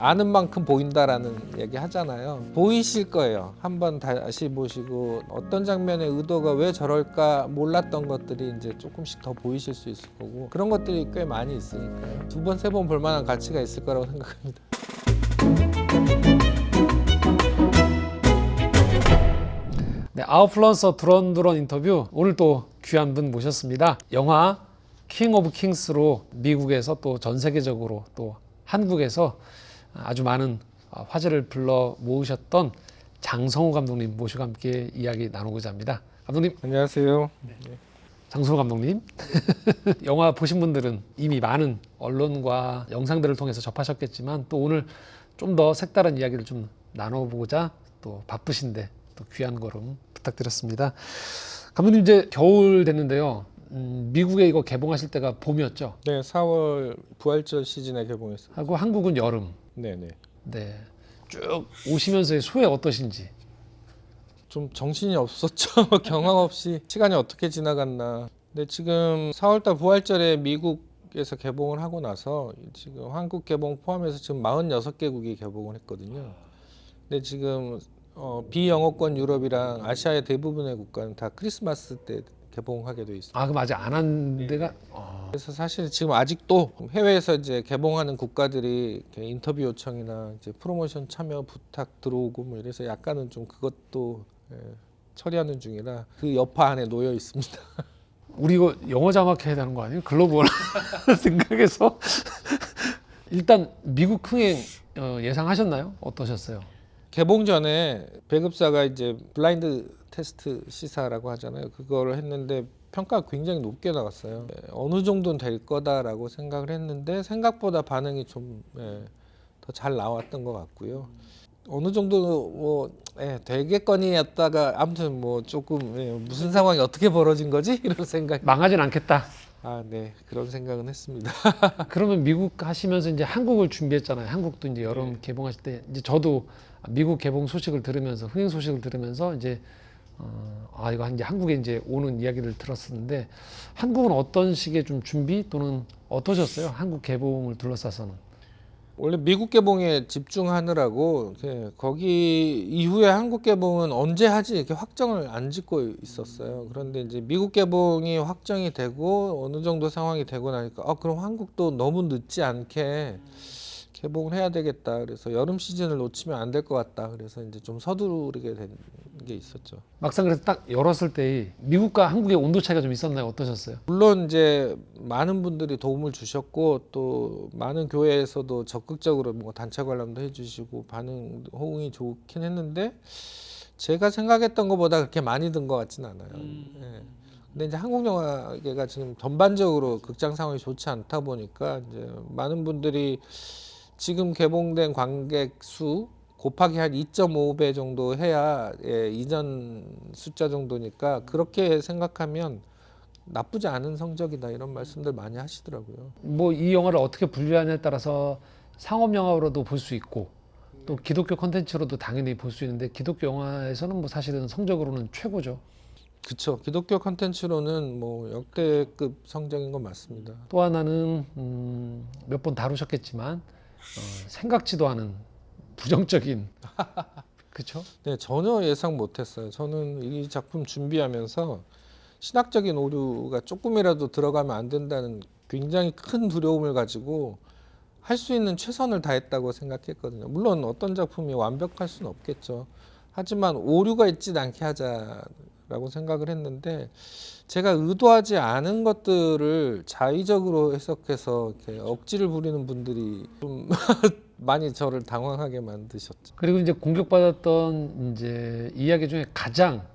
아는 만큼 보인다라는 얘기 하잖아요. 보이실 거예요. 한번 다시 보시고 어떤 장면의 의도가 왜 저럴까 몰랐던 것들이 이제 조금씩 더 보이실 수 있을 거고, 그런 것들이 꽤 많이 있으니까요. 두 번, 세 번 볼 만한 가치가 있을 거라고 생각합니다. 네, 아웃플루언서 두런두런 인터뷰, 오늘 또 귀한 분 모셨습니다. 영화 킹 오브 킹스로 미국에서 또 전 세계적으로 또 한국에서 아주 많은 화제를 불러 모으셨던 장성호 감독님 모시고 함께 이야기 나누고자 합니다. 감독님. 안녕하세요. 장성호 감독님. 영화 보신 분들은 이미 많은 언론과 영상들을 통해서 접하셨겠지만, 또 오늘 좀 더 색다른 이야기를 좀 나눠보고자 또 바쁘신데 또 귀한 걸음 부탁드렸습니다. 감독님, 이제 겨울 됐는데요. 미국에 이거 개봉하실 때가 봄이었죠? 네, 4월 부활절 시즌에 개봉했어요. 하고 한국은 여름. 네네. 네. 쭉 오시면서의 소회 어떠신지? 좀 정신이 없었죠. 경황 없이 시간이 어떻게 지나갔나. 근데 지금 4월달 부활절에 미국에서 개봉을 하고 나서 지금 한국 개봉 포함해서 지금 46개국이 개봉을 했거든요. 근데 지금 비영어권 유럽이랑 아시아의 대부분의 국가는 다 크리스마스 때 개봉하게 돼 있습니다. 아, 그럼 아직 안 한 데가? 그래서 사실 지금 아직도 해외에서 이제 개봉하는 국가들이 이렇게 인터뷰 요청이나 이제 프로모션 참여 부탁 들어오고 뭐 이래서 약간은 좀 그것도 처리하는 중이라 그 여파 안에 놓여 있습니다. 우리 이거 영어 자막 해야 되는 거 아니에요? 글로벌 생각해서. 일단 미국 흥행 예상하셨나요? 어떠셨어요? 개봉 전에 배급사가 이제 블라인드 테스트 시사라고 하잖아요. 그거를 했는데 평가가 굉장히 높게 나왔어요. 어느 정도는 될 거다라고 생각을 했는데 생각보다 반응이 좀 더 잘 나왔던 것 같고요. 어느 정도 뭐 되겠거니였다가 아무튼 뭐 조금 무슨 상황이 어떻게 벌어진 거지 이런 생각. 망하진 않겠다. 네, 그런 생각은 했습니다. 그러면 미국 하시면서 이제 한국을 준비했잖아요. 한국도 이제 여름 개봉하실 때 이제 저도 미국 개봉 소식을 들으면서, 흥행 소식을 들으면서 이제 이거 이제 한국에 이제 오는 이야기를 들었었는데, 한국은 어떤 식의 좀 준비 또는 어떠셨어요? 한국 개봉을 둘러싸서는. 원래 미국 개봉에 집중하느라고 거기 이후에 한국 개봉은 언제 하지 이렇게 확정을 안 짓고 있었어요. 그런데 이제 미국 개봉이 확정이 되고 어느 정도 상황이 되고 나니까 그럼 한국도 너무 늦지 않게 개봉을 해야 되겠다. 그래서 여름 시즌을 놓치면 안 될 것 같다. 그래서 이제 좀 서두르게 된 게 있었죠. 막상 그래서 딱 열었을 때 미국과 한국의 온도 차이가 좀 있었나요? 어떠셨어요? 물론 이제 많은 분들이 도움을 주셨고 또 많은 교회에서도 적극적으로 뭐 단체 관람도 해주시고 반응 호응이 좋긴 했는데 제가 생각했던 것보다 그렇게 많이 든 것 같지는 않아요. 근데 이제 한국 영화계가 지금 전반적으로 극장 상황이 좋지 않다 보니까 이제 많은 분들이 지금 개봉된 관객 수 곱하기 한 2.5배 정도 해야 이전 숫자 정도니까 그렇게 생각하면 나쁘지 않은 성적이다 이런 말씀들 많이 하시더라고요. 뭐 이 영화를 어떻게 분류하냐에 따라서 상업 영화로도 볼 수 있고 또 기독교 콘텐츠로도 당연히 볼 수 있는데, 기독교 영화에서는 뭐 사실은 성적으로는 최고죠. 그쵸. 기독교 컨텐츠로는 뭐 역대급 성적인 건 맞습니다. 또 하나는 몇 번 다루셨겠지만 생각지도 않은 부정적인 그렇죠? 네, 전혀 예상 못했어요. 저는 이 작품 준비하면서 신학적인 오류가 조금이라도 들어가면 안 된다는 굉장히 큰 두려움을 가지고 할 수 있는 최선을 다했다고 생각했거든요. 물론 어떤 작품이 완벽할 수는 없겠죠. 하지만 오류가 있진 않게 하자라고 생각을 했는데, 제가 의도하지 않은 것들을 자의적으로 해석해서 이렇게 억지를 부리는 분들이 좀 많이 저를 당황하게 만드셨죠. 그리고 이제 공격받았던 이제 이야기 중에 가장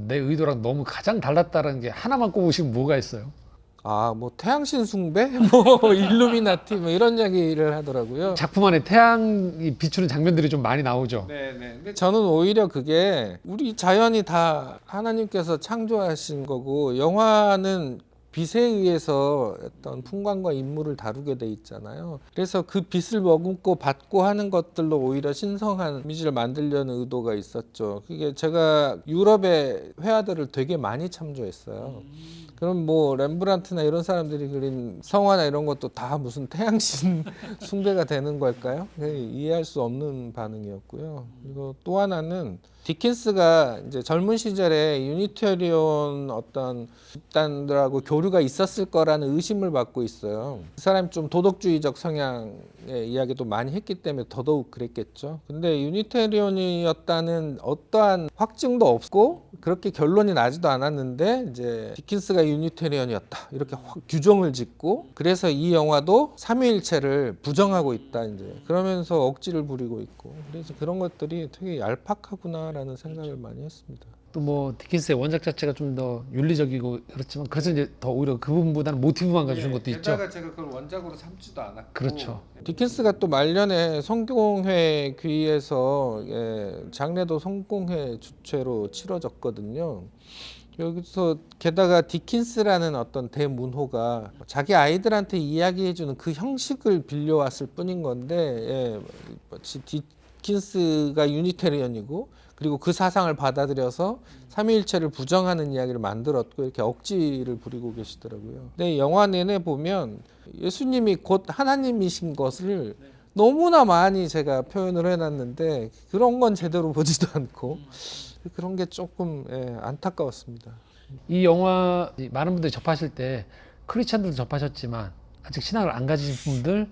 내 의도랑 너무 가장 달랐다는 게 하나만 꼽으시면 뭐가 있어요? 뭐 태양신 숭배, 뭐 일루미나티, 뭐 이런 얘기를 하더라고요. 작품 안에 태양이 비추는 장면들이 좀 많이 나오죠. 네네. 근데 저는 오히려 그게 우리 자연이 다 하나님께서 창조하신 거고, 영화는 빛에 의해서 어떤 풍광과 인물을 다루게 돼 있잖아요. 그래서 그 빛을 머금고 받고 하는 것들로 오히려 신성한 이미지를 만들려는 의도가 있었죠. 그게 제가 유럽의 회화들을 되게 많이 참조했어요. 그럼 뭐 렘브란트나 이런 사람들이 그린 성화나 이런 것도 다 무슨 태양신 숭배가 되는 걸까요? 이해할 수 없는 반응이었고요. 그리고 또 하나는 디킨스가 이제 젊은 시절에 유니테리온 어떤 집단들하고 교류가 있었을 거라는 의심을 받고 있어요. 그 사람이 좀 도덕주의적 성향의 이야기도 많이 했기 때문에 더더욱 그랬겠죠. 근데 유니테리온이었다는 어떠한 확증도 없고 그렇게 결론이 나지도 않았는데 이제 디킨스가 유니테리언이었다 이렇게 규정을 짓고 그래서 이 영화도 삼위일체를 부정하고 있다 이제 그러면서 억지를 부리고 있고 그래서 그런 것들이 되게 얄팍하구나라는 생각을 많이 했습니다. 또 뭐 디킨스의 원작 자체가 좀 더 윤리적이고 그렇지만 그래서 이제 더 오히려 그 부분보다는 모티브만 가지고 준 것도 있죠. 게다가 제가 그걸 원작으로 삼지도 않았고 그렇죠. 디킨스가 또 말년에 성공회 귀에서 장례도 성공회 주최로 치러졌거든요. 여기서 게다가 디킨스라는 어떤 대문호가 자기 아이들한테 이야기해주는 그 형식을 빌려왔을 뿐인 건데 마치 디킨스가 유니테리언이고 그리고 그 사상을 받아들여서 삼위일체를 부정하는 이야기를 만들었고 이렇게 억지를 부리고 계시더라고요. 근데 영화 내내 보면 예수님이 곧 하나님이신 것을 너무나 많이 제가 표현을 해놨는데 그런 건 제대로 보지도 않고 그런 게 조금 안타까웠습니다. 이 영화 많은 분들이 접하실 때 크리스찬들도 접하셨지만 아직 신앙을 안 가진 분들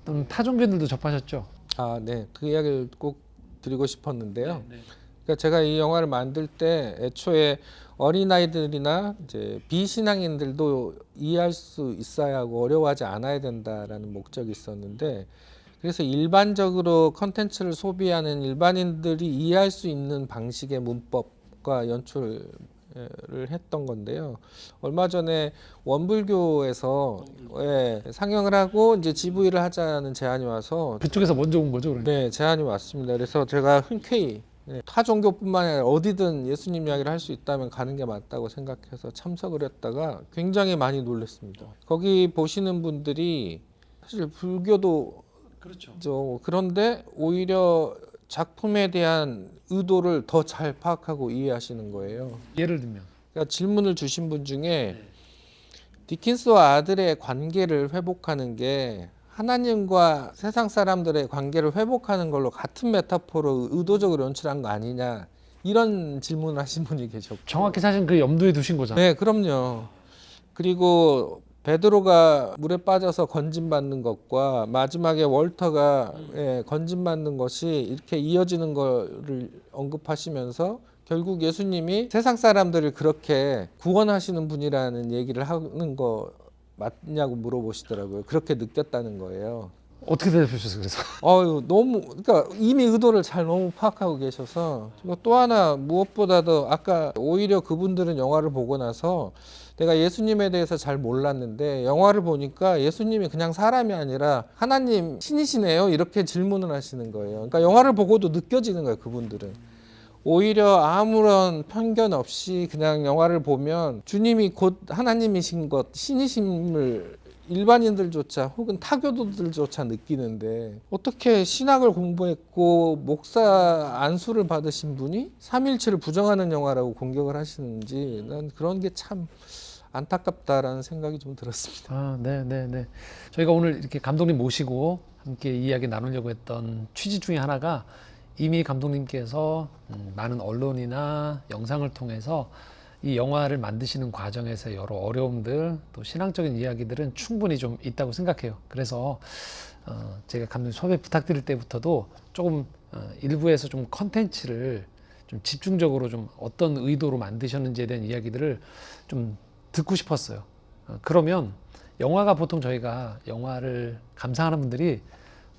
또는 타종교인들도 접하셨죠. 아, 네. 그 이야기를 꼭 드리고 싶었는데요. 그러니까 제가 이 영화를 만들 때 애초에 어린아이들이나 이제 비신앙인들도 이해할 수 있어야 하고 어려워하지 않아야 된다라는 목적이 있었는데 그래서 일반적으로 컨텐츠를 소비하는 일반인들이 이해할 수 있는 방식의 문법과 연출을 했던 건데요. 얼마 전에 원불교에서 상영을 하고 이제 GV를 하자는 제안이 와서 그쪽에서 먼저 온 거죠, 그러니까. 네, 제안이 왔습니다. 그래서 제가 흔쾌히 타 종교뿐만 아니라 어디든 예수님 이야기를 할 수 있다면 가는 게 맞다고 생각해서 참석을 했다가 굉장히 많이 놀랐습니다. 거기 보시는 분들이 사실 불교도 그렇죠. 그런데 오히려 작품에 대한 의도를 더 잘 파악하고 이해하시는 거예요. 예를 들면 그러니까 질문을 주신 분 중에 디킨스와 아들의 관계를 회복하는 게 하나님과 세상 사람들의 관계를 회복하는 걸로 같은 메타포로 의도적으로 연출한 거 아니냐 이런 질문을 하신 분이 계셨고 정확히 사실 그 염두에 두신 거잖아요. 네, 그럼요. 그리고 베드로가 물에 빠져서 건진받는 것과 마지막에 월터가 건진받는 것이 이렇게 이어지는 거를 언급하시면서 결국 예수님이 세상 사람들을 그렇게 구원하시는 분이라는 얘기를 하는 거 맞냐고 물어보시더라고요. 그렇게 느꼈다는 거예요. 어떻게 대답하셨어요, 그래서? 너무 그러니까 이미 의도를 잘 너무 파악하고 계셔서 그리고 또 하나 무엇보다도 아까 오히려 그분들은 영화를 보고 나서 내가 예수님에 대해서 잘 몰랐는데 영화를 보니까 예수님이 그냥 사람이 아니라 하나님 신이시네요 이렇게 질문을 하시는 거예요. 그러니까 영화를 보고도 느껴지는 거예요. 그분들은 오히려 아무런 편견 없이 그냥 영화를 보면 주님이 곧 하나님이신 것 신이심을 일반인들조차 혹은 타교도들조차 느끼는데 어떻게 신학을 공부했고 목사 안수를 받으신 분이 삼일체를 부정하는 영화라고 공격을 하시는지 난 그런 게 참 안타깝다라는 생각이 좀 들었습니다. 아, 네. 저희가 오늘 이렇게 감독님 모시고 함께 이야기 나누려고 했던 취지 중에 하나가 이미 감독님께서 많은 언론이나 영상을 통해서 이 영화를 만드시는 과정에서 여러 어려움들 또 신앙적인 이야기들은 충분히 좀 있다고 생각해요. 그래서 제가 감독님 섭외 부탁드릴 때부터도 조금 일부에서 좀 컨텐츠를 좀 집중적으로 좀 어떤 의도로 만드셨는지에 대한 이야기들을 좀 듣고 싶었어요. 그러면 영화가 보통 저희가 영화를 감상하는 분들이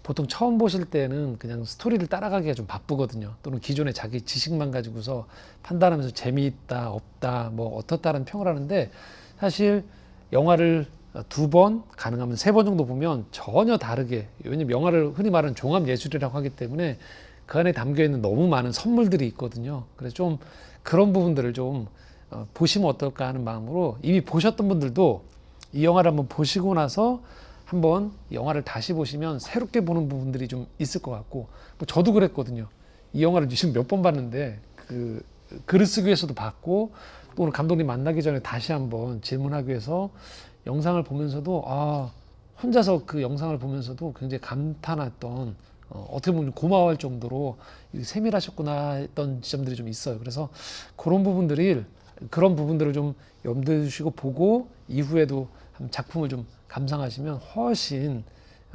보통 처음 보실 때는 그냥 스토리를 따라가기가 좀 바쁘거든요. 또는 기존의 자기 지식만 가지고서 판단하면서 재미있다, 없다, 뭐 어떻다라는 평을 하는데 사실 영화를 2번, 가능하면 3번 정도 보면 전혀 다르게 왜냐면 영화를 흔히 말하는 종합예술이라고 하기 때문에 그 안에 담겨 있는 너무 많은 선물들이 있거든요. 그래서 좀 그런 부분들을 좀 보시면 어떨까 하는 마음으로 이미 보셨던 분들도 이 영화를 한번 보시고 나서 한번 영화를 다시 보시면 새롭게 보는 부분들이 좀 있을 것 같고, 뭐 저도 그랬거든요. 이 영화를 지금 몇 번 봤는데 그 글을 쓰기 위해서도 봤고, 또 오늘 감독님 만나기 전에 다시 한번 질문하기 위해서 영상을 보면서도 혼자서 그 영상을 보면서도 굉장히 감탄했던, 어떻게 보면 고마워할 정도로 세밀하셨구나 했던 지점들이 좀 있어요. 그래서 그런 부분들을 좀 염두에 두시고 보고 이후에도 작품을 좀 감상하시면 훨씬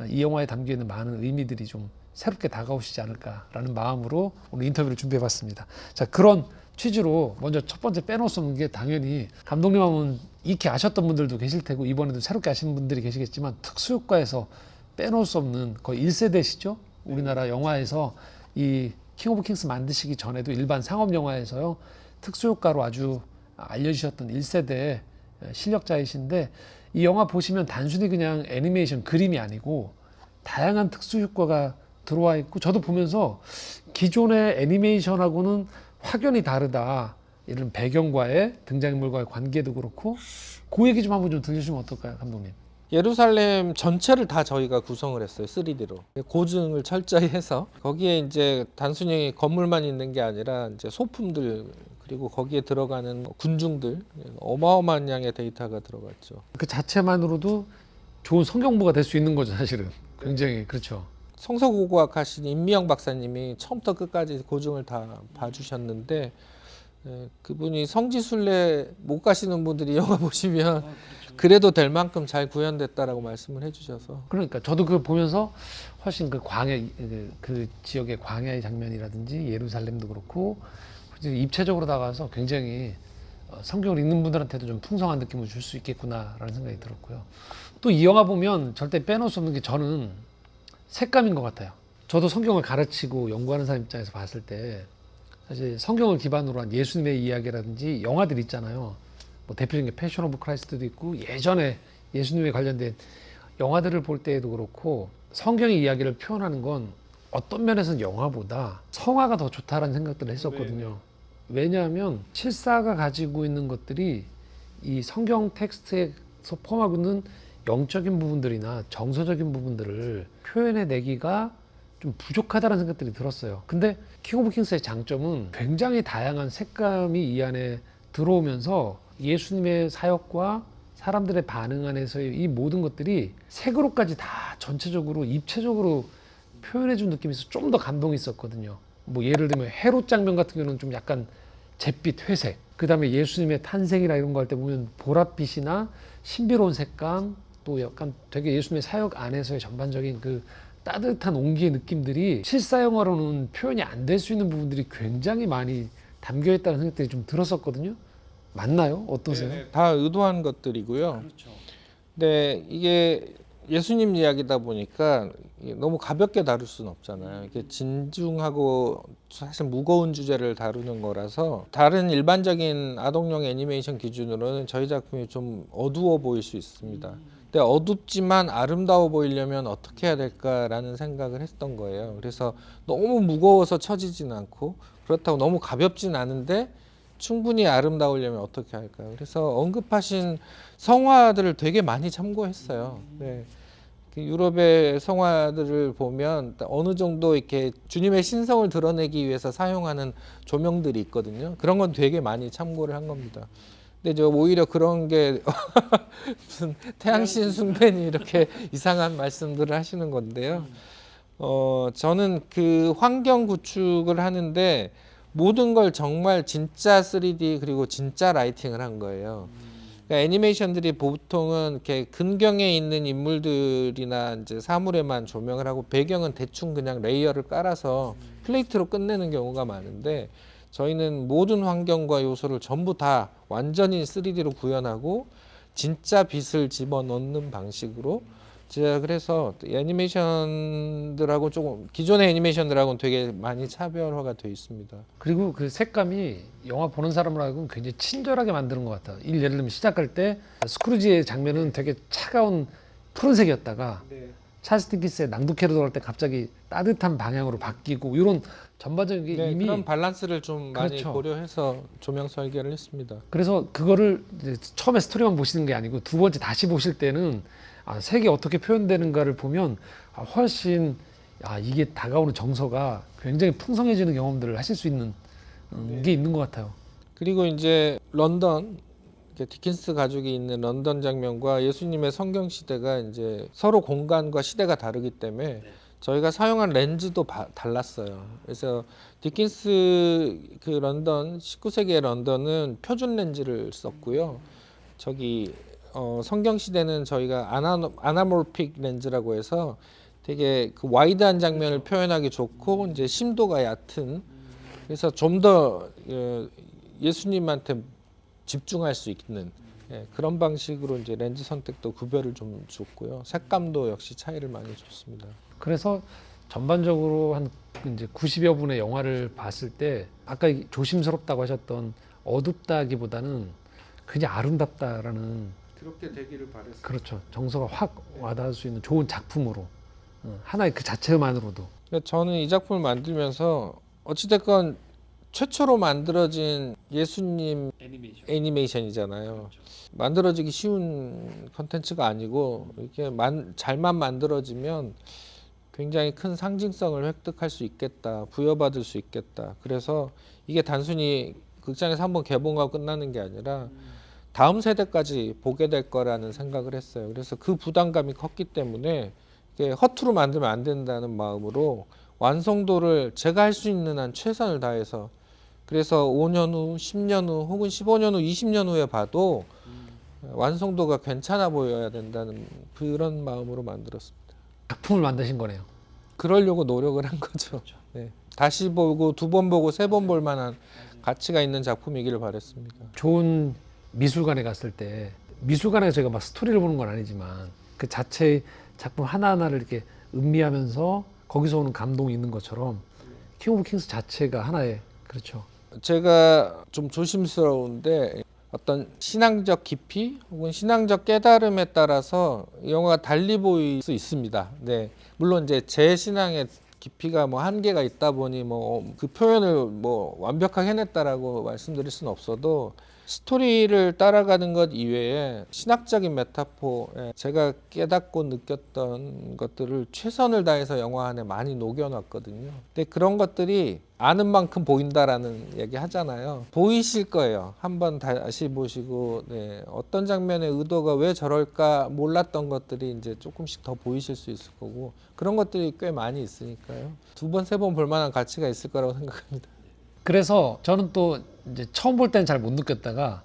이 영화에 담겨 있는 많은 의미들이 좀 새롭게 다가오시지 않을까라는 마음으로 오늘 인터뷰를 준비해봤습니다. 자, 그런 취지로 먼저 첫 번째 빼놓을 수 없는 게 당연히 감독님 하면 익히 아셨던 분들도 계실 테고 이번에도 새롭게 아시는 분들이 계시겠지만 특수효과에서 빼놓을 수 없는 거의 1세대시죠. 우리나라 영화에서 이 킹 오브 킹스 만드시기 전에도 일반 상업 영화에서요 특수효과로 아주 알려주셨던 1세대 실력자이신데, 이 영화 보시면 단순히 그냥 애니메이션 그림이 아니고 다양한 특수효과가 들어와 있고, 저도 보면서 기존의 애니메이션하고는 확연히 다르다. 이런 배경과의 등장인물과의 관계도 그렇고, 그 얘기 좀 한번 좀 들려주시면 어떨까요, 감독님? 예루살렘 전체를 다 저희가 구성을 했어요. 3D로. 고증을 철저히 해서 거기에 이제 단순히 건물만 있는 게 아니라 이제 소품들, 그리고 거기에 들어가는 군중들, 어마어마한 양의 데이터가 들어갔죠. 그 자체만으로도 좋은 성경부가 될 수 있는 거죠, 사실은. 굉장히 그렇죠. 성서고고학 하신 임미영 박사님이 처음부터 끝까지 고증을 다 봐주셨는데, 그분이 성지순례 못 가시는 분들이 영화 보시면 그래도 될 만큼 잘 구현됐다라고 말씀을 해주셔서. 그러니까 저도 그걸 보면서 훨씬 그 광야, 그 지역의 광야의 장면이라든지 예루살렘도 그렇고 입체적으로 다가와서 굉장히 성경을 읽는 분들한테도 좀 풍성한 느낌을 줄 수 있겠구나라는 생각이 들었고요. 또 이 영화 보면 절대 빼놓을 수 없는 게 저는 색감인 것 같아요. 저도 성경을 가르치고 연구하는 사람 입장에서 봤을 때 사실 성경을 기반으로 한 예수님의 이야기라든지 영화들 있잖아요. 뭐 대표적인 게 패션 오브 크라이스트도 있고, 예전에 예수님에 관련된 영화들을 볼 때에도 그렇고 성경의 이야기를 표현하는 건 어떤 면에서는 영화보다 성화가 더 좋다라는 생각들을 했었거든요. 왜냐하면 실사가 가지고 있는 것들이 이 성경 텍스트에서 포함하고 있는 영적인 부분들이나 정서적인 부분들을 표현해내기가 좀 부족하다는 생각들이 들었어요. 근데 킹 오브 킹스의 장점은 굉장히 다양한 색감이 이 안에 들어오면서 예수님의 사역과 사람들의 반응 안에서의 이 모든 것들이 색으로까지 다 전체적으로 입체적으로 표현해준 느낌이 있어서 좀 더 감동이 있었거든요. 뭐 예를 들면 헤롯 장면 같은 경우는 좀 약간 잿빛 회색, 그 다음에 예수님의 탄생이나 이런 거 할 때 보면 보랏빛이나 신비로운 색감, 또 약간 되게 예수님의 사역 안에서의 전반적인 그 따뜻한 온기의 느낌들이 실사 영화로는 표현이 안 될 수 있는 부분들이 굉장히 많이 담겨 있다는 생각들이 좀 들었었거든요. 맞나요? 어떠세요? 네, 다 의도한 것들이고요. 그렇죠. 근데 이게 예수님 이야기다 보니까 너무 가볍게 다룰 수는 없잖아요. 이게 진중하고 사실 무거운 주제를 다루는 거라서 다른 일반적인 아동용 애니메이션 기준으로는 저희 작품이 좀 어두워 보일 수 있습니다. 근데 어둡지만 아름다워 보이려면 어떻게 해야 될까라는 생각을 했던 거예요. 그래서 너무 무거워서 처지진 않고, 그렇다고 너무 가볍진 않은데 충분히 아름다우려면 어떻게 할까요? 그래서 언급하신 성화들을 되게 많이 참고했어요. 네. 그 유럽의 성화들을 보면 어느 정도 이렇게 주님의 신성을 드러내기 위해서 사용하는 조명들이 있거든요. 그런 건 되게 많이 참고를 한 겁니다. 근데 저 오히려 그런 게 무슨 태양신 숭배니 이렇게 이상한 말씀들을 하시는 건데요. 저는 그 환경 구축을 하는데 모든 걸 정말 진짜 3D 그리고 진짜 라이팅을 한 거예요. 그러니까 애니메이션들이 보통은 이렇게 근경에 있는 인물들이나 이제 사물에만 조명을 하고 배경은 대충 그냥 레이어를 깔아서 플레이트로 끝내는 경우가 많은데, 저희는 모든 환경과 요소를 전부 다 완전히 3D로 구현하고 진짜 빛을 집어넣는 방식으로 제작을 해서 애니메이션들하고 조금 기존의 애니메이션들하고는 되게 많이 차별화가 돼 있습니다. 그리고 그 색감이 영화 보는 사람을 하고는 굉장히 친절하게 만드는 것 같아요. 예를 들면 시작할 때 스크루지의 장면은 되게 차가운 푸른색이었다가 찰스 디킨스의 낭독회로 돌아갈 때 갑자기 따뜻한 방향으로 바뀌고 이런 전반적인 게 네, 이미 그런 밸런스를 좀 많이 그렇죠. 고려해서 조명 설계를 했습니다. 그래서 그거를 이제 처음에 스토리만 보시는 게 아니고 두 번째 다시 보실 때는 색이 어떻게 표현되는가를 보면 훨씬 이게 다가오는 정서가 굉장히 풍성해지는 경험들을 하실 수 있는 게 있는 것 같아요. 그리고 이제 런던, 이렇게 디킨스 가족이 있는 런던 장면과 예수님의 성경 시대가 이제 서로 공간과 시대가 다르기 때문에 저희가 사용한 렌즈도 달랐어요. 그래서 디킨스 그 런던 19세기의 런던은 표준 렌즈를 썼고요. 저기 성경 시대는 저희가 아나몰픽 렌즈라고 해서 되게 그 와이드한 장면을 표현하기 좋고 이제 심도가 얕은, 그래서 좀 더 예수님한테 집중할 수 있는 그런 방식으로 이제 렌즈 선택도 구별을 좀 줬고요. 색감도 역시 차이를 많이 줬습니다. 그래서 전반적으로 한 이제 90여 분의 영화를 봤을 때 아까 조심스럽다고 하셨던 어둡다기보다는 그냥 아름답다라는 그렇게 되기를 바랬습니다. 그렇죠. 정서가 확 와닿을 수 있는 좋은 작품으로 하나의 그 자체만으로도 저는 이 작품을 만들면서 어찌됐건 최초로 만들어진 예수님 애니메이션이잖아요. 만들어지기 쉬운 컨텐츠가 아니고 이렇게 잘만 만들어지면 굉장히 큰 상징성을 획득할 수 있겠다, 부여받을 수 있겠다. 그래서 이게 단순히 극장에서 한번 개봉하고 끝나는 게 아니라 다음 세대까지 보게 될 거라는 생각을 했어요. 그래서 그 부담감이 컸기 때문에 이게 허투루 만들면 안 된다는 마음으로 완성도를 제가 할 수 있는 한 최선을 다해서, 그래서 5년 후, 10년 후, 혹은 15년 후, 20년 후에 봐도 완성도가 괜찮아 보여야 된다는 그런 마음으로 만들었습니다. 작품을 만드신 거네요. 그러려고 노력을 한 거죠. 네. 다시 보고 두 번 보고 세 번 볼 만한 가치가 있는 작품이기를 바랬습니다. 좋은 미술관에 갔을 때 미술관에서 저희가 막 스토리를 보는 건 아니지만 그 자체의 작품 하나하나를 이렇게 음미하면서 거기서 오는 감동이 있는 것처럼 킹 오브 킹스 자체가 하나의 그렇죠. 제가 좀 조심스러운데 어떤 신앙적 깊이 혹은 신앙적 깨달음에 따라서 이 영화가 달리 보일 수 있습니다. 네. 물론 이제 제 신앙의 깊이가 뭐 한계가 있다 보니 뭐 그 표현을 뭐 완벽하게 해냈다라고 말씀드릴 수는 없어도 스토리를 따라가는 것 이외에 신학적인 메타포, 제가 깨닫고 느꼈던 것들을 최선을 다해서 영화 안에 많이 녹여놨거든요. 근데 그런 것들이 아는 만큼 보인다라는 얘기 하잖아요. 보이실 거예요. 한번 다시 보시고 어떤 장면의 의도가 왜 저럴까 몰랐던 것들이 이제 조금씩 더 보이실 수 있을 거고, 그런 것들이 꽤 많이 있으니까요. 두 번, 세 번 볼 만한 가치가 있을 거라고 생각합니다. 그래서 저는 또 이제 처음 볼 때는 잘 못 느꼈다가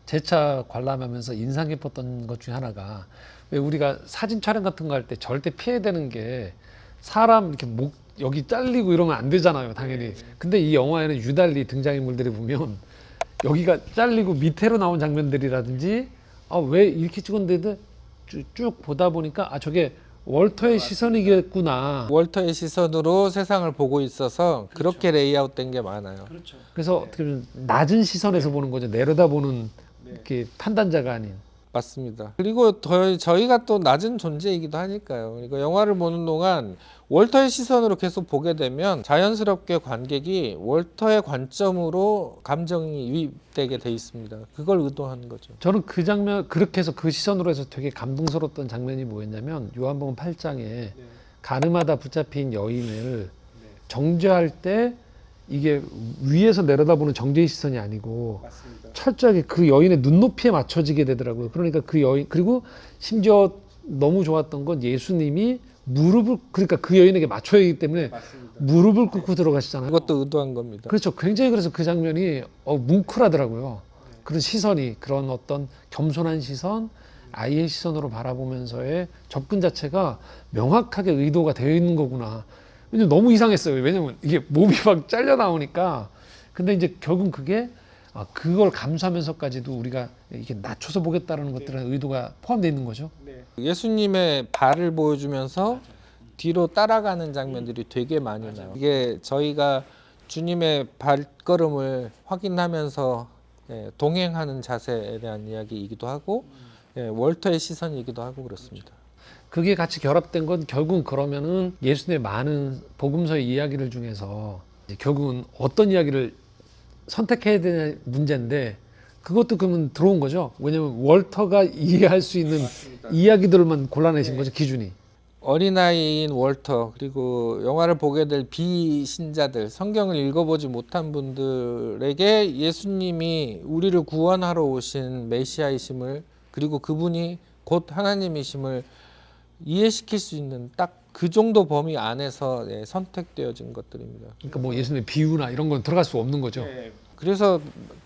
재차 관람하면서 인상 깊었던 것 중에 하나가, 왜 우리가 사진 촬영 같은 거 할 때 절대 피해야 되는 게 사람 이렇게 목 여기 잘리고 이러면 안 되잖아요, 당연히. 근데 이 영화에는 유달리 등장인물들이 보면 여기가 잘리고 밑으로 나온 장면들이라든지 왜 이렇게 찍었는데 쭉 보다 보니까 저게 월터의 시선이겠구나. 월터의 시선으로 세상을 보고 있어서 그렇게 레이아웃된 게 많아요. 그래서 어떻게 보면 낮은 시선에서 보는 거죠. 내려다보는 이렇게 판단자가 아닌. 맞습니다. 그리고 저희가 또 낮은 존재이기도 하니까요. 그러니까 영화를 보는 동안 월터의 시선으로 계속 보게 되면 자연스럽게 관객이 월터의 관점으로 감정이 유입되게 돼 있습니다. 그걸 의도하는 거죠. 저는 그 장면 그렇게 해서 그 시선으로 해서 되게 감동스러웠던 장면이 뭐였냐면 요한복음 8장에 가늠하다 붙잡힌 여인을 정죄할 때 이게 위에서 내려다보는 정죄의 시선이 아니고 철저하게 그 여인의 눈높이에 맞춰지게 되더라고요. 그러니까 그 여인, 그리고 심지어 너무 좋았던 건 예수님이 그러니까 그 여인에게 맞춰야 하기 때문에 무릎을 꿇고 들어가시잖아요. 그것도 의도한 겁니다. 그렇죠. 굉장히 그래서 그 장면이 뭉클하더라고요. 그런 시선이, 그런 어떤 겸손한 시선, 아이의 시선으로 바라보면서의 접근 자체가 명확하게 의도가 되어 있는 거구나. 왜냐면 너무 이상했어요. 왜냐면 이게 몸이 막 잘려 나오니까. 근데 이제 결국 그게 그걸 감수하면서까지도 우리가 이렇게 낮춰서 보겠다는 것들은 의도가 포함되어 있는 거죠. 예수님의 발을 보여주면서 뒤로 따라가는 장면들이 되게 많이 나와요. 이게 저희가 주님의 발걸음을 확인하면서 동행하는 자세에 대한 이야기이기도 하고 월터의 시선이기도 하고 그렇습니다. 그게 같이 결합된 건 결국은 그러면은 예수님의 많은 복음서의 이야기를 중에서 이제 결국은 어떤 이야기를 선택해야 되냐 문제인데 그것도 그러면 들어온 거죠. 왜냐면 월터가 이해할 수 있는 이야기들만 골라내신 거죠, 기준이. 어린아이인 월터 그리고 영화를 보게 될 비신자들 성경을 읽어보지 못한 분들에게 예수님이 우리를 구원하러 오신 메시아이심을 그리고 그분이 곧 하나님이심을 이해시킬 수 있는 딱 그 정도 범위 안에서 선택되어진 것들입니다. 그러니까 뭐 예수님의 비유나 이런 건 들어갈 수 없는 거죠. 그래서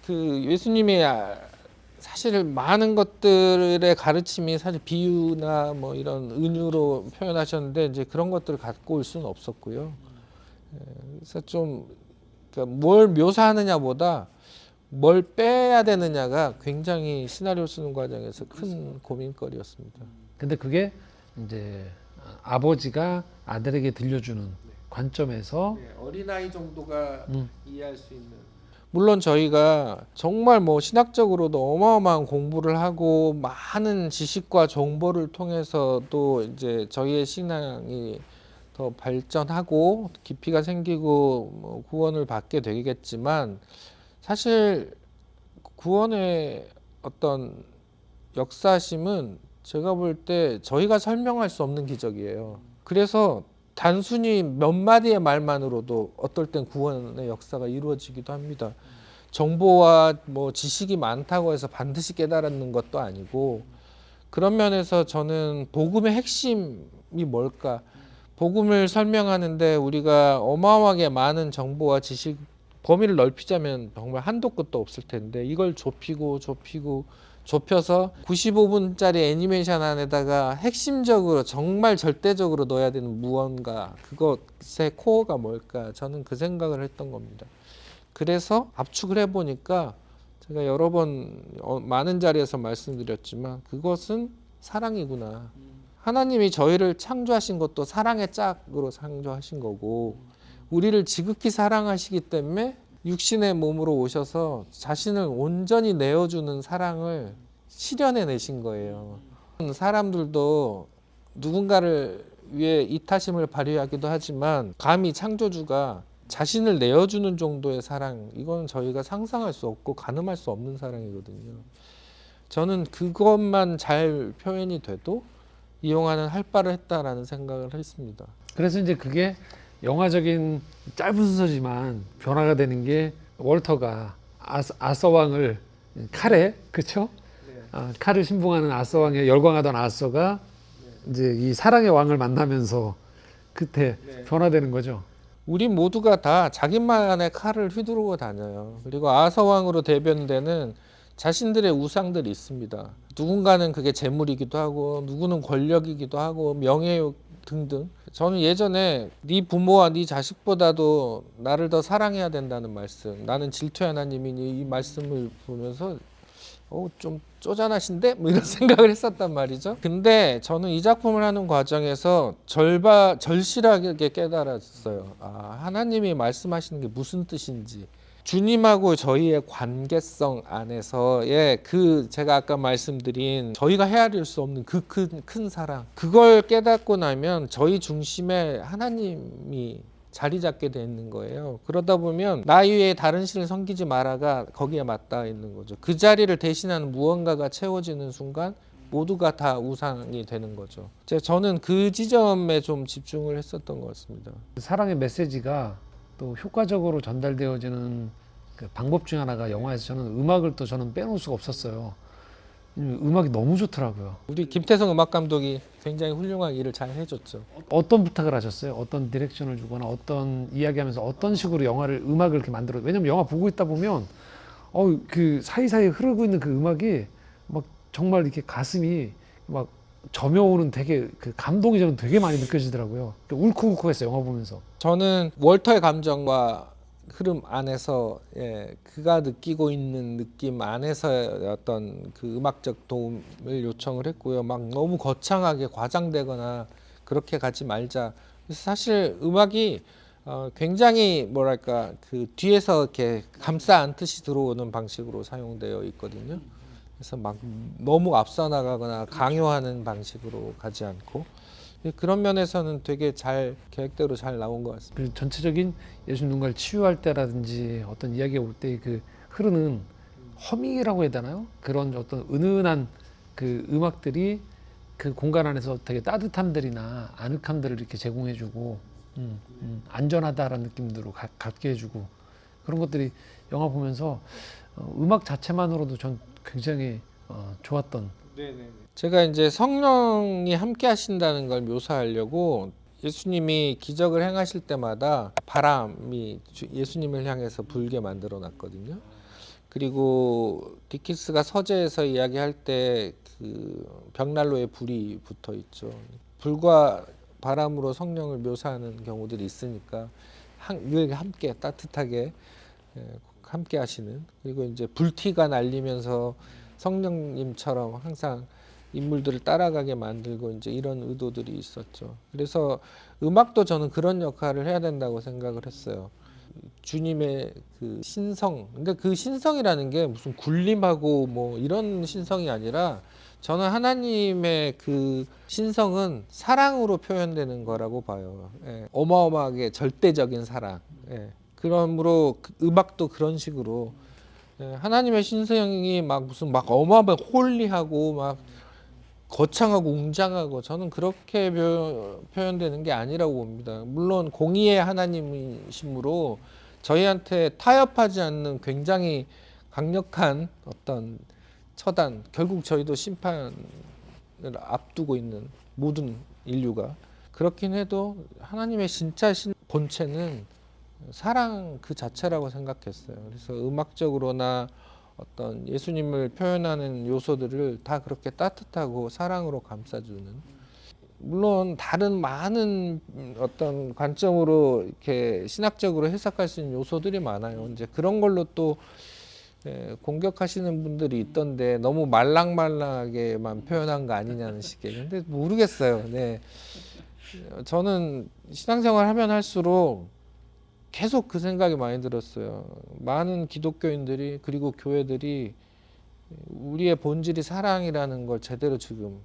그 예수님이 사실 많은 것들의 가르침이 사실 비유나 뭐 이런 은유로 표현하셨는데 이제 그런 것들을 갖고 올 수는 없었고요. 그래서 좀 그러니까 뭘 묘사하느냐보다 뭘 빼야 되느냐가 굉장히 시나리오 쓰는 과정에서 큰 고민거리였습니다. 근데 그게 이제 아버지가 아들에게 들려주는 관점에서 어린아이 정도가 이해할 수 있는 물론 저희가 정말 뭐 신학적으로도 어마어마한 공부를 하고 많은 지식과 정보를 통해서도 이제 저희의 신앙이 더 발전하고 깊이가 생기고 뭐 구원을 받게 되겠지만 사실 구원의 어떤 역사심은 제가 볼 때 저희가 설명할 수 없는 기적이에요. 그래서 단순히 몇 마디의 말만으로도 어떨 땐 구원의 역사가 이루어지기도 합니다. 정보와 뭐 지식이 많다고 해서 반드시 깨달는 것도 아니고 그런 면에서 저는 복음의 핵심이 뭘까? 복음을 설명하는데 우리가 어마어마하게 많은 정보와 지식 범위를 넓히자면 정말 한도 끝도 없을 텐데 이걸 좁혀서 95분짜리 애니메이션 안에다가 핵심적으로 정말 절대적으로 넣어야 되는 무언가 그것의 코어가 뭘까 저는 그 생각을 했던 겁니다. 그래서 압축을 해보니까 제가 여러 번 많은 자리에서 말씀드렸지만 그것은 사랑이구나. 하나님이 저희를 창조하신 것도 사랑의 짝으로 창조하신 거고 우리를 지극히 사랑하시기 때문에 육신의 몸으로 오셔서 자신을 온전히 내어주는 사랑을 실현해 내신 거예요. 사람들도 누군가를 위해 이타심을 발휘하기도 하지만 감히 창조주가 자신을 내어주는 정도의 사랑 이건 저희가 상상할 수 없고 가늠할 수 없는 사랑이거든요. 저는 그것만 잘 표현이 돼도 이 영화는 할 바를 했다라는 생각을 했습니다. 그래서 이제 그게 영화적인 짧은 순서지만 변화가 되는 게 월터가 아서 왕을 칼에 그렇죠? 칼을 신봉하는 아서 왕에 열광하던 아서가 이제 이 사랑의 왕을 만나면서 그때 변화되는 거죠. 우리 모두가 다 자기만의 칼을 휘두르고 다녀요. 그리고 아서왕으로 대변되는 자신들의 우상들이 있습니다. 누군가는 그게 재물이기도 하고 누구는 권력이기도 하고 명예욕 등등. 저는 예전에 네 부모와 네 자식보다도 나를 더 사랑해야 된다는 말씀 나는 질투의 하나님이니 이 말씀을 보면서 좀 쪼잔하신데? 뭐 이런 생각을 했었단 말이죠. 근데 저는 이 작품을 하는 과정에서 절실하게 깨달았어요. 하나님이 말씀하시는 게 무슨 뜻인지. 주님하고 저희의 관계성 안에서의 그 제가 아까 말씀드린 저희가 헤아릴 수 없는 그 큰 사랑. 그걸 깨닫고 나면 저희 중심에 하나님이 자리 잡게 되는 거예요. 그러다 보면 나 이외에 다른 신을 섬기지 마라가 거기에 맞닿아 있는 거죠. 그 자리를 대신하는 무언가가 채워지는 순간 모두가 다 우상이 되는 거죠. 저는 그 지점에 좀 집중을 했었던 것 같습니다. 사랑의 메시지가 또 효과적으로 전달되어지는 그 방법 중 하나가 영화에서 저는 음악을 또 저는 빼놓을 수가 없었어요. 음악이 너무 좋더라고요. 우리 김태성 음악 감독이 굉장히 훌륭한 일을 잘 해줬죠. 어떤 부탁을 하셨어요? 어떤 디렉션을 주거나 어떤 이야기하면서 어떤 식으로 영화를 음악을 이렇게 만들어? 왜냐면 영화 보고 있다 보면 그 사이사이 흐르고 있는 그 음악이 막 정말 이렇게 가슴이 막 점여오는 되게 그 감동이 저는 되게 많이 느껴지더라고요. 울컥울컥했어요 영화 보면서. 저는 월터의 감정과 흐름 안에서 그가 느끼고 있는 느낌 안에서 어떤 그 음악적 도움을 요청을 했고요. 막 너무 거창하게 과장되거나 그렇게 가지 말자. 그래서 사실 음악이 굉장히 뭐랄까 그 뒤에서 이렇게 감싸 안듯이 들어오는 방식으로 사용되어 있거든요. 그래서 막 너무 앞서 나가거나 강요하는 방식으로 가지 않고 그런 면에서는 되게 잘 계획대로 잘 나온 것 같습니다. 그 전체적인 예수 누군가를 치유할 때라든지 어떤 이야기가 올 때 그 흐르는 허밍이라고 해야 되나요? 그런 어떤 은은한 그 음악들이 그 공간 안에서 되게 따뜻함들이나 아늑함들을 이렇게 제공해주고 안전하다라는 느낌들로 갖게 해주고 그런 것들이 영화 보면서 음악 자체만으로도 전 굉장히 좋았던. 제가 이제 성령이 함께 하신다는 걸 묘사하려고 예수님이 기적을 행하실 때마다 바람이 예수님을 향해서 불게 만들어 놨거든요. 그리고 디키스가 서재에서 이야기할 때 그 벽난로에 불이 붙어 있죠. 불과 바람으로 성령을 묘사하는 경우들이 있으니까 늘 함께 따뜻하게 함께 하시는, 그리고 이제 불티가 날리면서 성령님처럼 항상 인물들을 따라가게 만들고 이제 이런 의도들이 있었죠. 그래서 음악도 저는 그런 역할을 해야 된다고 생각을 했어요. 주님의 그 신성, 근데 그 신성이라는 게 무슨 군림하고 뭐 이런 신성이 아니라 저는 하나님의 그 신성은 사랑으로 표현되는 거라고 봐요. 예, 어마어마하게 절대적인 사랑. 예, 그러므로 음악도 그런 식으로 하나님의 신성이 막 무슨 막 어마어마하게 홀리하고 막 거창하고 웅장하고 저는 그렇게 표현되는 게 아니라고 봅니다. 물론 공의의 하나님이시므로 저희한테 타협하지 않는 굉장히 강력한 어떤 처단, 결국 저희도 심판을 앞두고 있는 모든 인류가 그렇긴 해도 하나님의 진짜 본체는 사랑 그 자체라고 생각했어요. 그래서 음악적으로나 어떤 예수님을 표현하는 요소들을 다 그렇게 따뜻하고 사랑으로 감싸주는, 물론 다른 많은 어떤 관점으로 이렇게 신학적으로 해석할 수 있는 요소들이 많아요. 이제 그런 걸로 또 공격하시는 분들이 있던데 너무 말랑말랑하게만 표현한 거 아니냐는 식의. 근데 모르겠어요. 네. 저는 신앙생활 하면 할수록 계속 그 생각이 많이 들었어요. 많은 기독교인들이 그리고 교회들이 우리의 본질이 사랑이라는 걸 제대로 지금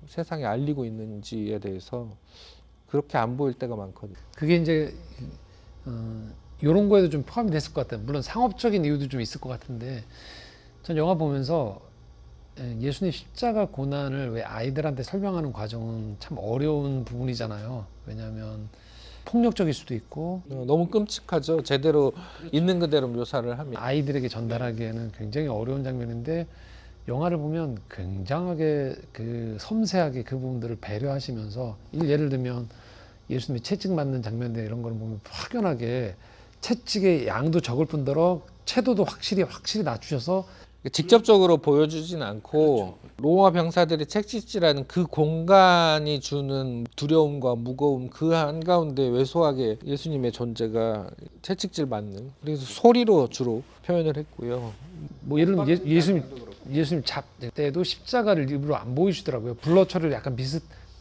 세상에 알리고 있는지에 대해서 그렇게 안 보일 때가 많거든요. 그게 이제 이런 거에도 좀 포함이 됐을 것 같아요. 물론 상업적인 이유도 좀 있을 것 같은데 전 영화 보면서 예수님 십자가 고난을 왜 아이들한테 설명하는 과정은 참 어려운 부분이잖아요. 왜냐하면 폭력적일 수도 있고 너무 끔찍하죠. 제대로 있는 그대로 묘사를 하면. 아이들에게 전달하기에는 굉장히 어려운 장면인데 영화를 보면 굉장하게 그 섬세하게 그 부분들을 배려하시면서 예를 들면 예수님이 채찍 맞는 장면들 이런 거를 보면 확연하게 채찍의 양도 적을 뿐더러 채도도 확실히 낮추셔서 직접적으로 보여주진 않고 로마 병사들이 채찍질하는 그 공간이 주는 두려움과 무거움 그 한가운데 왜소하게 예수님의 존재가 채찍질 맞는, 그래서 소리로 주로 표현을 했고요. 뭐 예를 들면 예수님 잡 때도 십자가를 일부러 안 보이시더라고요. 블러 처리를 약간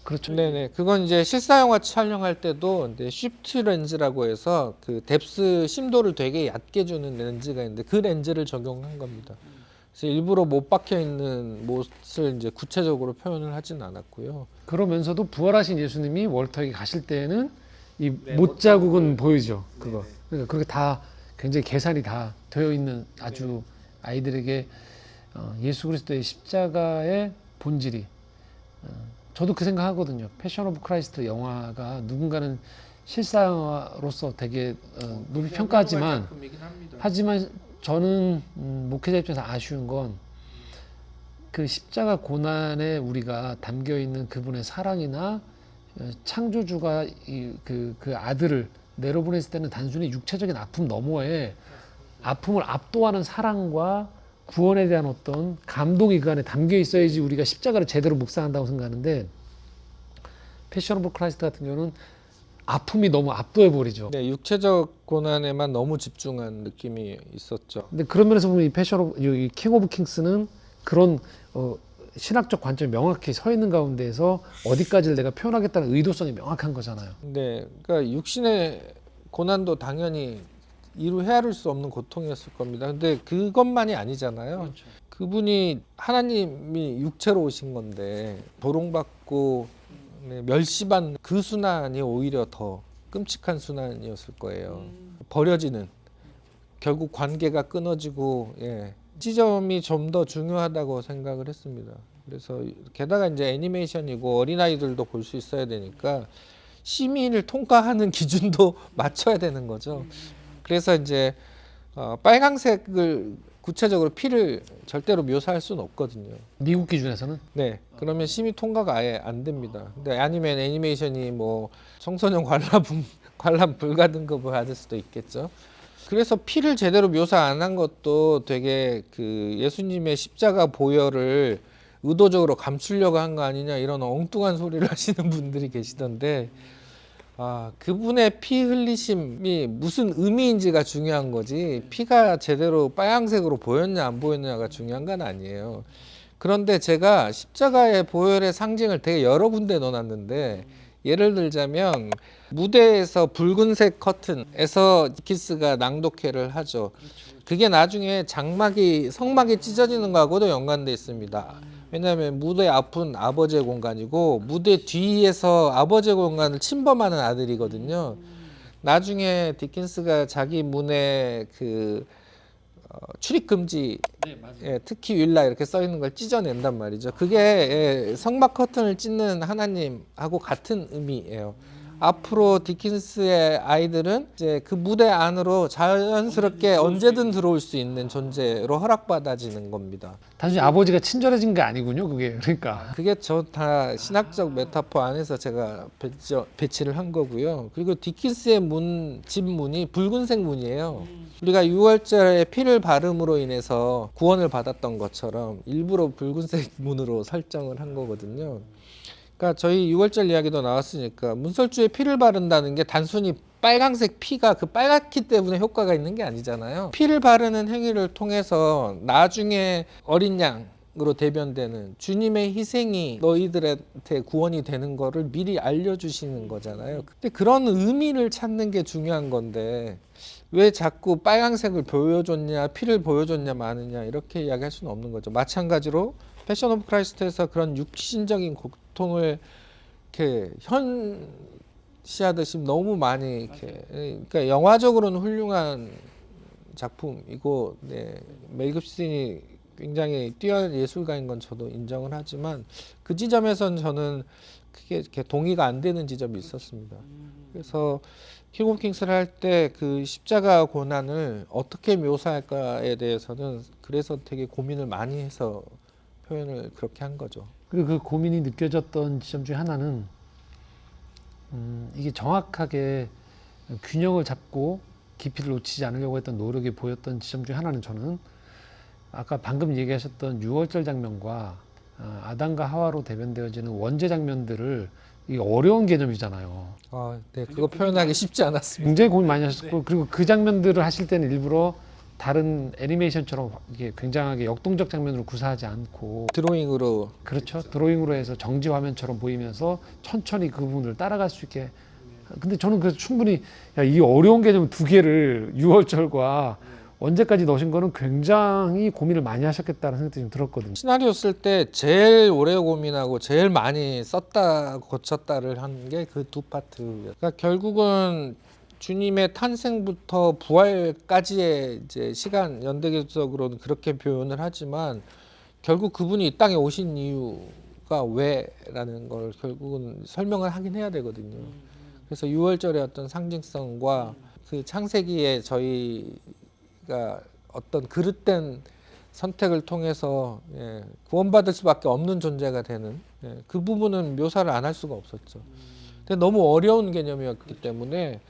그렇죠. 네네. 그건 이제 실사 영화 촬영할 때도 이제 쉬프트 렌즈라고 해서 그 뎁스 심도를 되게 얕게 주는 렌즈가 있는데 그 렌즈를 적용한 겁니다. 그래서 일부러 못 박혀 있는 못을 이제 구체적으로 표현을 하진 않았고요. 그러면서도 부활하신 예수님이 월터에게 가실 때에는 이 못 자국은 보이죠. 그거. 그러니까 그렇게 다 굉장히 계산이 다 되어 있는 아주 아이들에게 예수 그리스도의 십자가의 본질이 저도 그 생각하거든요. 패션 오브 크라이스트 영화가 누군가는 실사 영화로서 되게 높이 평가하지만 저는 목회자 입장에서 아쉬운 건 그 십자가 고난에 우리가 담겨 있는 그분의 사랑이나 창조주가 그 아들을 내려보냈을 때는 단순히 육체적인 아픔 너머에 아픔을 압도하는 사랑과 구원에 대한 어떤 감동이 그 안에 담겨 있어야지 우리가 십자가를 제대로 묵상한다고 생각하는데 패션 오브 크라이스트 같은 경우는 아픔이 너무 압도해 버리죠. 네, 육체적 고난에만 너무 집중한 느낌이 있었죠. 근데 그런 면에서 보면 이 킹 오브 킹스는 그런 신학적 관점이 명확히 서 있는 가운데에서 어디까지를 내가 표현하겠다는 의도성이 명확한 거잖아요. 네, 그러니까 육신의 고난도 당연히 이루 헤아릴 수 없는 고통이었을 겁니다. 근데 그것만이 아니잖아요. 그렇죠. 그분이 하나님이 육체로 오신 건데 조롱받고 네, 멸시받는 그 순환이 오히려 더 끔찍한 순환이었을 거예요. 버려지는 결국 관계가 끊어지고 예. 지점이 좀 더 중요하다고 생각을 했습니다. 그래서 게다가 이제 애니메이션이고 어린아이들도 볼 수 있어야 되니까 시민을 통과하는 기준도 맞춰야 되는 거죠. 그래서 이제 빨강색을 구체적으로 피를 절대로 묘사할 수는 없거든요. 미국 기준에서는 네, 그러면 심의 통과가 아예 안 됩니다. 근데 아니면 애니메이션이 뭐 청소년 관람 불가 등급을 받을 수도 있겠죠. 그래서 피를 제대로 묘사 안 한 것도 되게 그 예수님의 십자가 보혈을 의도적으로 감추려고 한 거 아니냐 이런 엉뚱한 소리를 하시는 분들이 계시던데 그분의 피 흘리심이 무슨 의미인지가 중요한 거지 피가 제대로 빨강색으로 보였냐 안 보였냐가 중요한 건 아니에요. 그런데 제가 십자가의 보혈의 상징을 되게 여러 군데 넣어놨는데 예를 들자면 무대에서 붉은색 커튼에서 디킨스가 낭독회를 하죠. 그게 나중에 성막이 찢어지는 거하고도 연관돼 있습니다. 왜냐하면 무대 앞은 아버지의 공간이고 무대 뒤에서 아버지의 공간을 침범하는 아들이거든요. 나중에 디킨스가 자기 문에 출입 금지, 예, 특히 윌라 이렇게 써 있는 걸 찢어낸단 말이죠. 그게 성막 커튼을 찢는 하나님하고 같은 의미예요. 앞으로 디킨스의 아이들은 이제 그 무대 안으로 자연스럽게 언제든 들어올 수 있는 존재로 허락받아지는 겁니다. 단순히 아버지가 친절해진 게 아니군요. 그게 그러니까 그게 저 다 신학적 메타포 안에서 제가 배치를 한 거고요. 그리고 디킨스의 집 문이 붉은색 문이에요. 우리가 6월절에 피를 바름으로 인해서 구원을 받았던 것처럼 일부러 붉은색 문으로 설정을 한 거거든요. 그러니까 저희 6월절 이야기도 나왔으니까 문설주에 피를 바른다는 게 단순히 빨강색 피가 빨갛기 때문에 효과가 있는 게 아니잖아요. 피를 바르는 행위를 통해서 나중에 어린 양으로 대변되는 주님의 희생이 너희들한테 구원이 되는 거를 미리 알려주시는 거잖아요. 근데 그런 의미를 찾는 게 중요한 건데 왜 자꾸 빨강색을 보여줬냐 피를 보여줬냐 마느냐 이렇게 이야기할 수는 없는 거죠. 마찬가지로 패션 오브 크라이스트에서 그런 육신적인 고통을 이렇게 현시하듯이 너무 많이 이렇게 그러니까 영화적으로는 훌륭한 작품이고 멜 깁슨이 굉장히 뛰어난 예술가인 건 저도 인정을 하지만 그 지점에선 저는 크게 이렇게 동의가 안 되는 지점이 있었습니다. 그래서 킹 오브 킹스를 할 때 그 십자가 고난을 어떻게 묘사할까에 대해서는 그래서 되게 고민을 많이 해서 표현을 그렇게 한 거죠. 그리고 그 고민이 느껴졌던 지점 중에 하나는 이게 정확하게 균형을 잡고 깊이를 놓치지 않으려고 했던 노력이 보였던 지점 중에 하나는 저는 아까 방금 얘기하셨던 6월절 장면과 아담과 하와로 대변되어지는 원죄 장면들을 이게 어려운 개념이잖아요. 네, 그거 표현하기 쉽지 않았습니다. 굉장히 고민 많이 하셨고 그리고 그 장면들을 하실 때는 일부러 다른 애니메이션처럼 이게 굉장하게 역동적 장면으로 구사하지 않고 드로잉으로 그렇죠. 드로잉으로 해서 정지 화면처럼 보이면서 천천히 그 부분을 따라갈 수 있게. 근데 저는 그래서 충분히 이 어려운 개념 두 개를 6월절과 언제까지 넣으신 거는 굉장히 고민을 많이 하셨겠다는 생각이 좀 들었거든요. 시나리오 쓸 때 제일 오래 고민하고 제일 많이 썼다 고쳤다를 한 게 그 두 파트. 그러니까 결국은 주님의 탄생부터 부활까지의 이제 시간 연대적으로는 그렇게 표현을 하지만 결국 그분이 이 땅에 오신 이유가 왜라는 걸 결국은 설명을 하긴 해야 되거든요. 그래서 6월절의 어떤 상징성과 그 창세기에 저희가 어떤 그릇된 선택을 통해서 구원받을 수밖에 없는 존재가 되는 그 부분은 묘사를 안 할 수가 없었죠. 근데 너무 어려운 개념이었기 때문에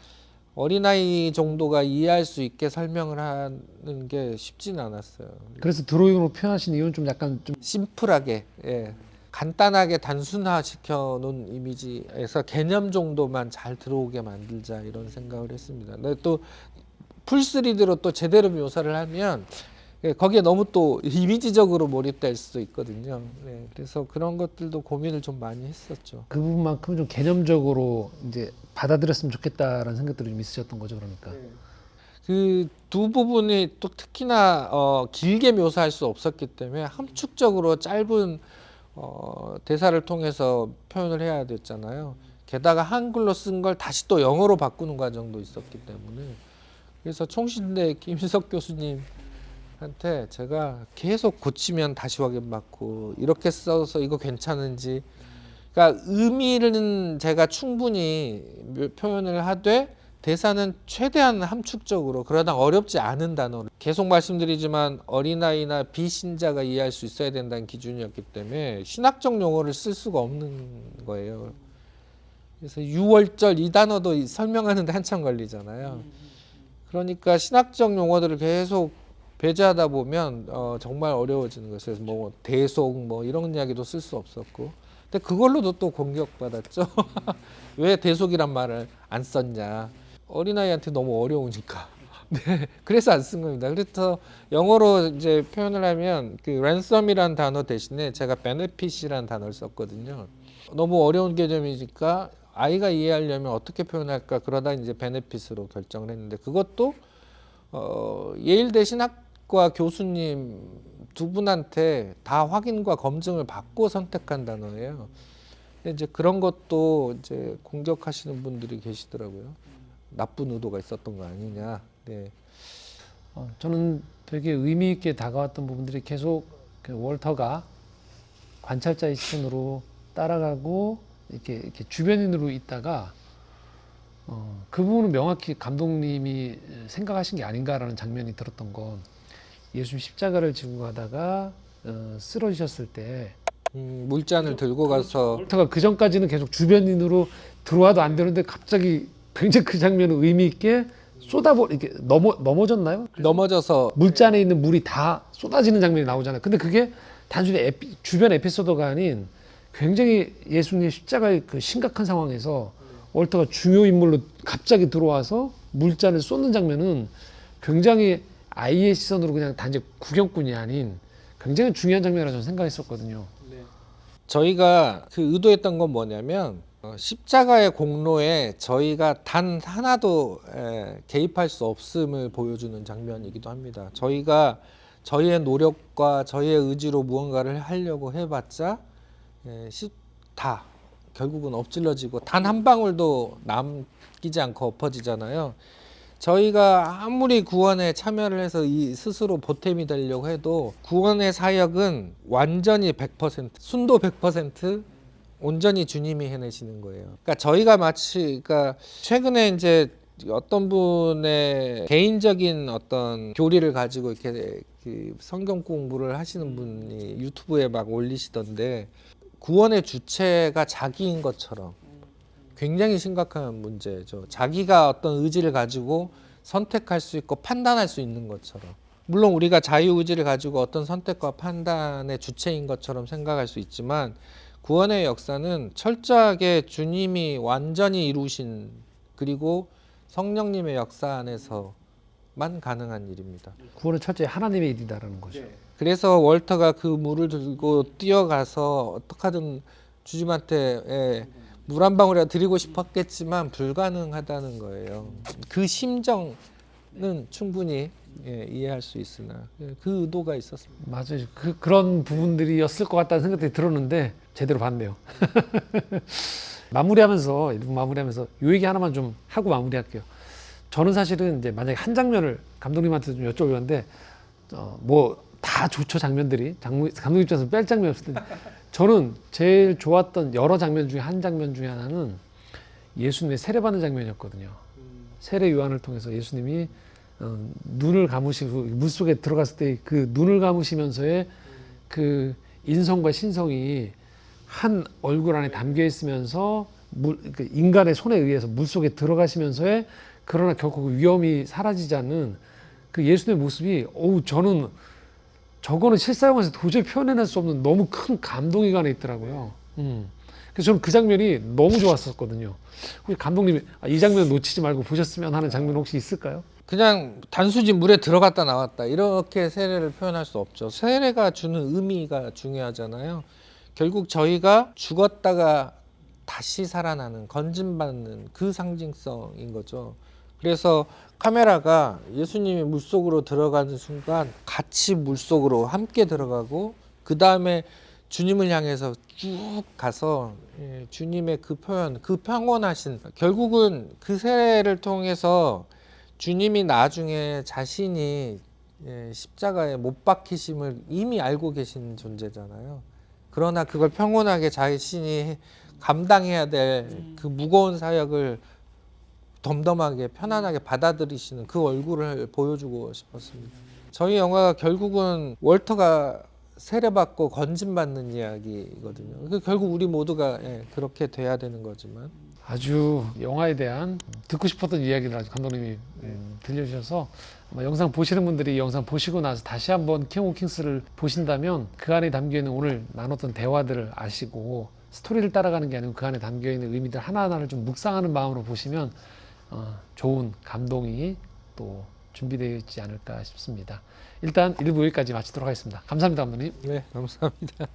어린아이 정도가 이해할 수 있게 설명을 하는 게 쉽지는 않았어요. 그래서 드로잉으로 표현하신 이유는 좀 약간 좀 심플하게 간단하게 단순화시켜 놓은 이미지에서 개념 정도만 잘 들어오게 만들자 이런 생각을 했습니다. 근데 또 풀3D로 또 제대로 묘사를 하면 거기에 너무 또 이미지적으로 몰입될 수도 있거든요. 그래서 그런 것들도 고민을 좀 많이 했었죠. 그 부분만큼 좀 개념적으로 이제 받아들였으면 좋겠다라는 생각들이 좀 있으셨던 거죠, 그러니까. 그 두 부분이 또 특히나 길게 묘사할 수 없었기 때문에 함축적으로 짧은 대사를 통해서 표현을 해야 됐잖아요. 게다가 한글로 쓴 걸 다시 또 영어로 바꾸는 과정도 있었기 때문에 그래서 총신대 김희석 교수님한테 제가 계속 고치면 다시 확인받고 이렇게 써서 이거 괜찮은지 그러니까 의미는 제가 충분히 표현을 하되 대사는 최대한 함축적으로 그러다 어렵지 않은 단어로 계속 말씀드리지만 어린아이나 비신자가 이해할 수 있어야 된다는 기준이었기 때문에 신학적 용어를 쓸 수가 없는 거예요. 그래서 유월절 이 단어도 설명하는데 한참 걸리잖아요. 그러니까 신학적 용어들을 계속 배제하다 보면 정말 어려워지는 거예요. 그래서 뭐 대속 뭐 이런 이야기도 쓸 수 없었고 근데 그걸로도 또 공격받았죠. 왜 대속이란 말을 안 썼냐. 어린아이한테 너무 어려우니까. 네, 그래서 안 쓴 겁니다. 그래서 영어로 이제 표현을 하면 그 랜섬이란 단어 대신에 제가 베네핏이란 단어를 썼거든요. 너무 어려운 개념이니까 아이가 이해하려면 어떻게 표현할까 그러다 이제 베네핏으로 결정을 했는데 그것도 예일대 신학과 교수님 두 분한테 다 확인과 검증을 받고 선택한 단어예요. 근데 이제 그런 것도 이제 공격하시는 분들이 계시더라고요. 나쁜 의도가 있었던 거 아니냐. 네. 저는 되게 의미 있게 다가왔던 부분들이 계속 그 월터가 관찰자의 시선으로 따라가고 이렇게 주변인으로 있다가 그 부분은 명확히 감독님이 생각하신 게 아닌가라는 장면이 들었던 건 예수님 십자가를 지고 가다가 쓰러지셨을 때 물잔을 들고 가서 월터가 그 전까지는 계속 주변인으로 들어와도 안 되는데 갑자기 굉장히 그 장면을 의미 있게 이렇게 넘어졌나요? 넘어져서 물잔에 있는 물이 다 쏟아지는 장면이 나오잖아요. 근데 그게 단순히 주변 에피소드가 아닌 굉장히 예수님의 십자가의 그 심각한 상황에서 월터가 중요 인물로 갑자기 들어와서 물잔을 쏟는 장면은 굉장히 아이의 시선으로 그냥 단지 구경꾼이 아닌 굉장히 중요한 장면이라고 저는 생각했었거든요. 저희가 그 의도했던 건 뭐냐면 십자가의 공로에 저희가 단 하나도 개입할 수 없음을 보여주는 장면이기도 합니다. 저희가 저희의 노력과 저희의 의지로 무언가를 하려고 해봤자 다 결국은 엎질러지고 단 한 방울도 남기지 않고 엎어지잖아요. 저희가 아무리 구원에 참여를 해서 스스로 보탬이 되려고 해도 구원의 사역은 완전히 100%, 순도 100% 온전히 주님이 해내시는 거예요. 그러니까 저희가 마치 그러니까 최근에 이제 어떤 분의 개인적인 어떤 교리를 가지고 이렇게 그 성경 공부를 하시는 분이 유튜브에 막 올리시던데 구원의 주체가 자기인 것처럼 굉장히 심각한 문제죠. 자기가 어떤 의지를 가지고 선택할 수 있고 판단할 수 있는 것처럼. 물론 우리가 자유의지를 가지고 어떤 선택과 판단의 주체인 것처럼 생각할 수 있지만 구원의 역사는 철저하게 주님이 완전히 이루신 그리고 성령님의 역사 안에서만 가능한 일입니다. 구원은 철저히 하나님의 일이다라는 거죠. 그래서 월터가 그 물을 들고 뛰어가서 어떻게든 주님한테 물 한 방울이라도 드리고 싶었겠지만 불가능하다는 거예요. 그 심정은 충분히 이해할 수 있으나 그 의도가 있었습니다. 맞아요. 그런 부분들이었을 것 같다는 생각이 들었는데 제대로 봤네요. 마무리하면서 이 얘기 하나만 좀 하고 마무리할게요. 저는 사실은 이제 만약에 한 장면을 감독님한테 좀 여쭤보는데 뭐 다 좋죠 장면들이 감독님 입장에서 뺄 장면이 없을 텐데 저는 제일 좋았던 여러 장면 중에 한 장면 중에 하나는 예수님의 세례받는 장면이었거든요. 세례 요한을 통해서 예수님이 눈을 감으시고 물속에 들어갔을 때 그 눈을 감으시면서의 그 인성과 신성이 한 얼굴 안에 담겨 있으면서 그 인간의 손에 의해서 물속에 들어가시면서의 그러나 결코 그 위험이 사라지지 않는 그 예수님의 모습이 저는 저거는 실사용에서 도저히 표현해낼 수 없는 너무 큰 감동이 가네 있더라고요. 그래서 저는 그 장면이 너무 좋았었거든요. 혹시 감독님이 이 장면 놓치지 말고 보셨으면 하는 장면 혹시 있을까요? 그냥 단순히 물에 들어갔다 나왔다 이렇게 세례를 표현할 수 없죠. 세례가 주는 의미가 중요하잖아요. 결국 저희가 죽었다가 다시 살아나는 건짐받는 그 상징성인 거죠. 그래서 카메라가 예수님이 물속으로 들어가는 순간 같이 물속으로 함께 들어가고 그 다음에 주님을 향해서 쭉 가서 주님의 그 표현, 그 평온하신 결국은 그 세례를 통해서 주님이 나중에 자신이 십자가에 못 박히심을 이미 알고 계신 존재잖아요. 그러나 그걸 평온하게 자신이 감당해야 될 그 무거운 사역을 덤덤하게 편안하게 받아들이시는 그 얼굴을 보여주고 싶었습니다. 저희 영화가 결국은 월터가 세례받고 건진받는 이야기거든요. 결국 우리 모두가 그렇게 돼야 되는 거지만 아주 영화에 대한 듣고 싶었던 이야기를 아주 감독님이 들려주셔서 아마 영상 보시는 분들이 이 영상 보시고 나서 다시 한번 킹 오브 킹스를 보신다면 그 안에 담겨있는 오늘 나눴던 대화들을 아시고 스토리를 따라가는 게 아니고 그 안에 담겨있는 의미들 하나하나를 좀 묵상하는 마음으로 보시면 좋은 감동이 또 준비되어 있지 않을까 싶습니다. 일단 1부 여기까지 마치도록 하겠습니다. 감사합니다, 감독님. 네, 감사합니다.